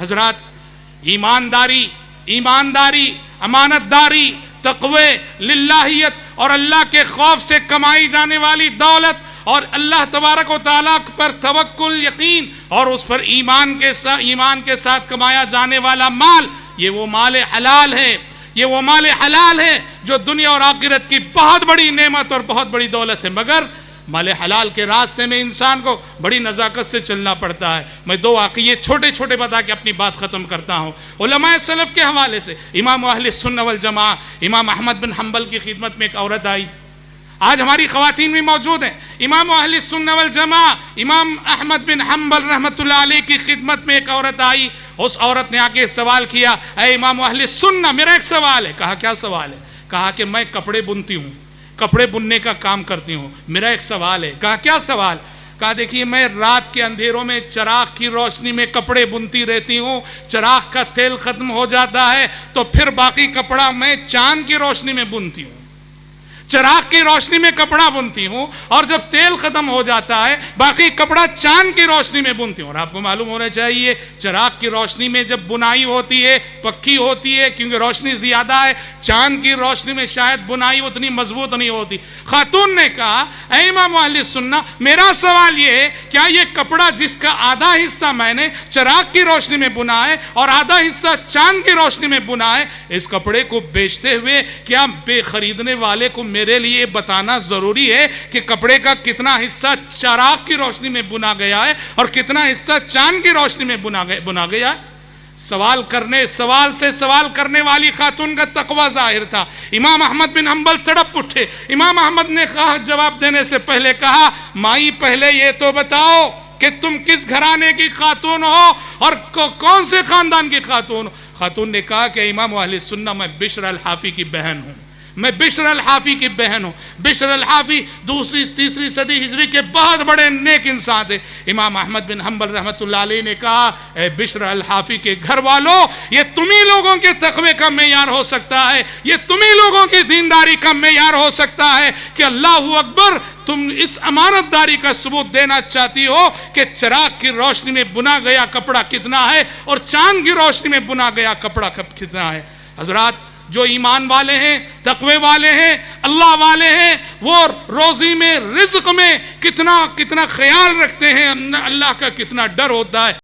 حضرات، ایمانداری، امانتداری، تقوی، للہیت اور اللہ کے خوف سے کمائی جانے والی دولت اور اللہ تبارک و تعالیٰ پر توکل، یقین اور اس پر ایمان کے ساتھ کمایا جانے والا مال، یہ وہ مال حلال ہے، یہ وہ مال حلال ہے جو دنیا اور آخرت کی بہت بڑی نعمت اور بہت بڑی دولت ہے۔ مگر مال حلال کے راستے میں انسان کو بڑی نزاکت سے چلنا پڑتا ہے۔ میں دو واقعے چھوٹے چھوٹے بتا کے اپنی بات ختم کرتا ہوں۔ علماء سلف کے حوالے سے امام اہل سنت والجماعہ امام احمد بن حنبل کی خدمت میں ایک عورت آئی۔ آج ہماری خواتین بھی موجود ہیں۔ امام اہل سنت والجماعہ امام احمد بن حنبل رحمۃ اللہ علیہ کی خدمت میں ایک عورت آئی۔ اس عورت نے آ کے سوال کیا، اے امام اہل سنت، میرا ایک سوال ہے۔ کہا کیا سوال ہے؟ کہا کہ میں کپڑے بنتی ہوں، کپڑے بننے کا کام کرتی ہوں، میرا ایک سوال ہے۔ کہا کیا سوال؟ کہا دیکھیے میں رات کے اندھیروں میں چراغ کی روشنی میں کپڑے بنتی رہتی ہوں، چراغ کا تیل ختم ہو جاتا ہے تو پھر باقی کپڑا میں چاند کی روشنی میں بنتی ہوں، چراغ کی روشنی میں کپڑا بنتی ہوں، اور جب تیل ختم ہو جاتا ہے باقی کپڑا چاند کی روشنی میں بنتی ہوں۔ اور آپ کو معلوم ہونا چاہیے چراغ کی روشنی میں جب بنائی ہوتی ہے پکی ہوتی ہے کیونکہ روشنی زیادہ ہے، چاند کی روشنی میں شاید بنائی اتنی مضبوط نہیں ہوتی۔ خاتون نے کہا اے امام اہل سنت، میرا سوال یہ ہے کیا یہ کپڑا جس کا آدھا حصہ میں نے چراغ کی روشنی میں بنا ہے اور آدھا حصہ چاند کی روشنی میں بنا ہے، اس کپڑے کو بیچتے ہوئے کیا بے خریدنے والے کو میرے لیے بتانا ضروری ہے کہ کپڑے کا کتنا حصہ چراغ کی روشنی میں بنا گیا ہے اور کتنا حصہ چاند کی روشنی میں بنا گیا ہے؟ سوال سے سوال کرنے والی خاتون کا تقوی ظاہر تھا۔ امام احمد بن حنبل تڑپ اٹھے۔ امام احمد نے کہا، جواب دینے سے پہلے کہا، مائی پہلے یہ تو بتاؤ کہ تم کس گھرانے کی خاتون ہو اور کون سے خاندان کی خاتون ہو؟ خاتون نے کہا کہ امام اہل سنت، میں بشر الحافی کی بہن ہوں، میں بشر الحافی کی بہن ہوں۔ بشر الحافی 2ری-3ری صدی ہجری کے بہت بڑے نیک انسان تھے۔ امام احمد بن حنبل رحمۃ اللہ علیہ نے کہا، اے بشر الحافی کے گھر والوں، یہ تمہیں لوگوں کے تقوی کا معیار ہو سکتا ہے، یہ تمہیں لوگوں کی دینداری کا معیار ہو سکتا ہے کہ اللہ اکبر، تم اس امانت داری کا ثبوت دینا چاہتی ہو کہ چراغ کی روشنی میں بنا گیا کپڑا کتنا ہے اور چاند کی روشنی میں بنا گیا کپڑا کتنا ہے۔ حضرات، جو ایمان والے ہیں، تقوی والے ہیں، اللہ والے ہیں، وہ روزی میں، رزق میں کتنا خیال رکھتے ہیں، اللہ کا کتنا ڈر ہوتا ہے۔